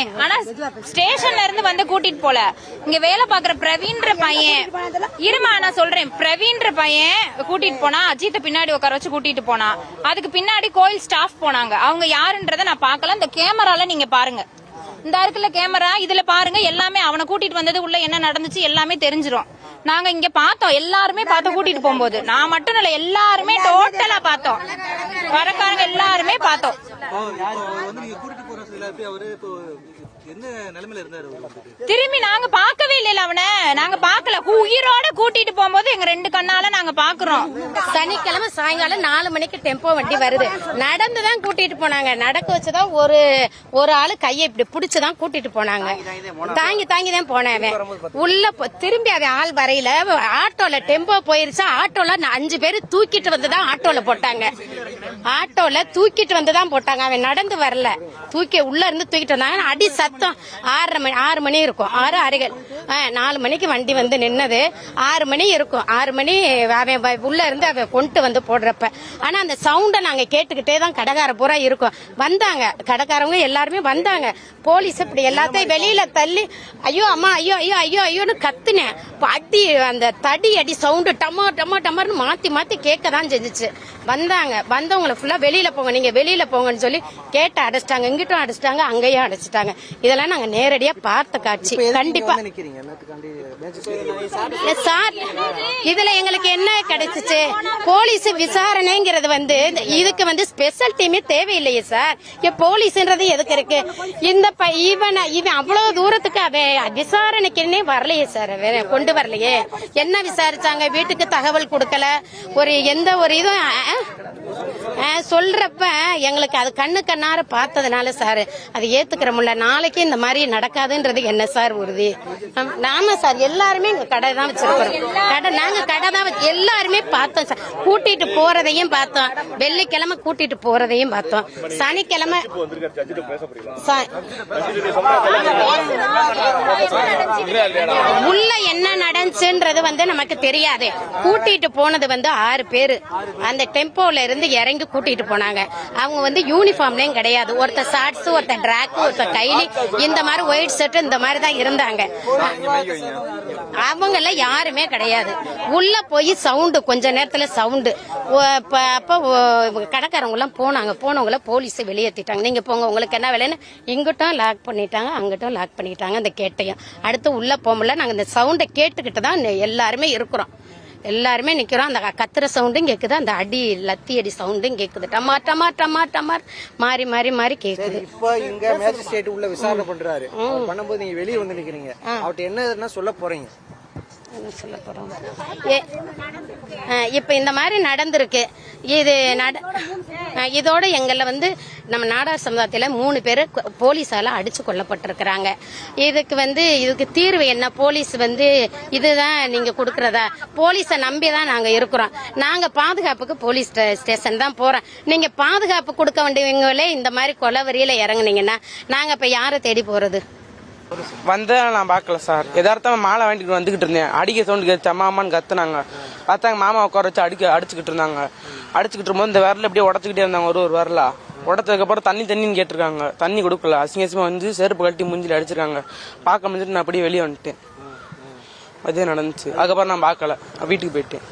போனேன். ஆனா ஸ்டேஷன்ல இருந்து வந்து கூட்டிட்டு போல. இங்க வேலை பாக்குற பிரவீன்ற பையன் இருமா நான் சொல்றேன். பிரவீன்ற பையன் கூட்டிட்டு போனா, அஜித்தை பின்னாடி உட்கார வச்சு கூட்டிட்டு போனா. அதுக்கு பின்னாடி கோயில் ஸ்டாஃப் போனாங்க. அவங்க யாருன்றத நான் பார்க்கல. இந்த கேமரால நீங்க பாருங்க, இந்த இருக்குல்ல கேமரா, இதுல பாருங்க. எல்லாமே அவனை கூட்டிட்டு வந்தது உள்ள என்ன நடந்துச்சு எல்லாமே தெரிஞ்சிரும். நாங்க இங்க பார்த்தோம், எல்லாருமே பார்த்தோம். கூட்டிட்டு போகும்போது நான் மட்டும் இல்ல, எல்லாருமே டோட்டலா பார்த்தோம். வரக்காரங்க எல்லாருமே பார்த்தோம். திரும்பி நாங்க பாக்கவே இல்ல அவனை. நாங்க பாக்கல. உயிரோட கூட்டிட்டு போகும்போது எங்க 2 கண்ணால நாங்க பாக்குறோம். சனிக்கிழமை சாயங்காலம் 4 மணிக்கு டெம்போ வண்டி வருது. நடந்துதான் கூட்டிட்டு போனாங்க. நடக்க வச்சுதான் ஒரு ஆளு கையை இப்படி பிடிச்சுதான் கூட்டிட்டு போனாங்க. தாங்கி தான் போனேன். உள்ள திரும்பி அவன் ஆள் வரையில ஆட்டோல டெம்போ போயிருச்சா, ஆட்டோல 5 பேரு தூக்கிட்டு வந்துதான் ஆட்டோல போட்டாங்க. ஆட்டோல தூக்கிட்டு வந்துதான் போட்டாங்க. அவன் நடந்து வரல, உள்ள இருந்து தூக்கிட்டு வந்தாங்க. அடி சத்தம் 6 மணி இருக்கும். 6 அறைகள் 4 மணிக்கு வண்டி வந்து நின்னது. 6 மணி இருக்கும். 6 மணி அவன் உள்ள இருந்து அவன் கொண்டு வந்து போடுறப்ப. ஆனா அந்த சவுண்ட நாங்க கேட்டுக்கிட்டே தான் கடைக்கார பூரா இருக்கும். வந்தாங்க கடைக்காரவங்க எல்லாருமே வந்தாங்க. போலீஸ் இப்படி எல்லாத்தையும் வெளியில தள்ளி ஐயோ அம்மா ஐயோ ஐயோ ஐயோ ஐயோன்னு கத்துனேன். அடி அந்த தடி அடி சவுண்டு டமர்னு மாத்தி கேட்கதான் செஞ்சுச்சு. வந்தவங்களை ஃபுல்லா வெளியில போங்க, நீங்க வெளியில போங்கன்னு சொல்லி கேட்ட அடைச்சிட்டாங்க. இங்கிட்டும் அடைச்சிட்டாங்க, அங்கேயும் அடைச்சிட்டாங்க. இதெல்லாம் நாங்க நேரடியா பார்த்த காட்சி. கண்டிப்பா சார், இதுல எங்களுக்கு என்ன கிடைச்சிச்சு? போலீஸ் விசாரணைங்கிறது வந்து இதுக்கு வந்து ஸ்பெஷல் டீமே தேவையில்லையே சார். போலீஸ்ன்றது எதுக்கு இருக்கு? இவன் அவ்வளவு தூரத்துக்கு அவன் விசாரணைக்குன்னே வரலையே சார். கொண்டு வரலையே. என்ன விசாரிச்சாங்க? வீட்டுக்கு தகவல் கொடுக்கல. எந்த ஒரு இதுவும் சொல்றப்ப எங்களுக்கு அது கண்ணார பார்த்ததுனால சார் அது ஏத்துக்கிறோம்ல. நாளைக்கு இந்த மாதிரி நடக்காதுன்றது என்ன சார் உறுதி? நாம சார் எல்லாருமே எங்க கடை தான் வச்சிருக்கிறோம். நாங்க கடை தான் எல்லாருமே பார்த்தோம் சார். கூட்டிட்டு போறதையும் பார்த்தோம், வெள்ளிக்கிழமை கூட்டிட்டு போறதையும் பார்த்தோம், சனிக்கிழமை உள்ள என்ன நடந்துச்சுன்றது வந்து நமக்கு தெரியாது. கூட்டிட்டு போனது வந்து 6 பேரு அந்த டெம்போல இருந்து இறங்கி கூட்டிட்டு போனாங்க. அவங்க வந்து யூனிஃபார்ம்லயும் கிடையாது. ஒருத்தர் ஷார்ட்ஸ், ஒருத்தர் டிராக், ஒருத்தர் கைலி, இந்த மாதிரி ஒயிட் ஷர்ட், இந்த மாதிரி தான் இருந்தாங்க. அவங்க எல்லாம் யாருமே கிடையாது. உள்ள போய் சவுண்டு, கொஞ்ச நேரத்துல சவுண்டு. அப்ப கடைக்காரங்க எல்லாம் போனவங்கள போலீஸ் வெளியேற்றிட்டாங்க. நீங்க போங்க, உங்களுக்கு என்ன வேலைன்னு இங்கிட்டும் லாக் பண்ணிட்டாங்க, அங்கிட்டும் லாக் பண்ணிட்டாங்க. அந்த கேட்டையும் அடுத்து உள்ள போகல. நாங்க இந்த சவுண்டை கேட்டுக்கிட்டு தான் எல்லாருமே இருக்கிறோம். எல்லாருமே நிக்கிறோம். அந்த கத்துற சவுண்டும் கேக்குது, அந்த லத்தி அடி சவுண்டும் கேக்குது. டமார் மாறி கேக்குது. இப்போ இங்க மேஜிஸ்ட்ரேட் உள்ள விசாரணை பண்றாரு. பண்ணும்போது நீங்க வெளியே வந்து நிக்கிறீங்க. அவர்கிட்ட என்ன சொல்ல போறீங்க? சொல்ல போறோம், இப்ப இந்த மாதிரி நடந்திருக்கு. இதோட எங்கள்ல வந்து நம்ம நாடார் சமுதாயத்துல 3 பேர் போலீஸால அடிச்சு கொல்லப்பட்டிருக்கிறாங்க. இதுக்கு தீர்வு என்ன? போலீஸ் வந்து இதுதான் நீங்க கொடுக்கறதா? போலீஸை நம்பிதான் நாங்க இருக்கிறோம். நாங்க பாதுகாப்புக்கு போலீஸ் ஸ்டேஷன் தான் போறோம். நீங்க பாதுகாப்பு கொடுக்க வேண்டியவங்களே இந்த மாதிரி கொலவரியில இறங்குனீங்கன்னா நாங்க இப்ப யாரை தேடி போறது? நான் பார்க்கல சார். எதார்த்தமா மாலை வாங்கிட்டு வந்துகிட்டு இருந்தேன். அடிக்க சவுண்டு கேட்டு அம்மான்னு கத்துனாங்க. பார்த்தாங்க மாமா உட்கார வச்சு அடிச்சுக்கிட்டு இருந்தாங்க. அடிச்சுக்கிட்டு இருக்கும்போது இந்த விரல அப்படியே உடச்சுக்கிட்டே இருந்தாங்க. ஒரு வரலா உடச்சதுக்கு அப்புறம் தண்ணின்னு கேட்டிருக்காங்க. தண்ணி கொடுக்கல. அசிங்கமா வந்து செருப்பு கட்டி மூஞ்சில அடிச்சிருக்காங்க. பார்க்க முடிஞ்சிட்டு நான் அப்படியே வெளியே வந்துட்டேன். அதே நடந்துச்சு. அதுக்கப்புறம் நான் பார்க்கல, வீட்டுக்கு போயிட்டேன்.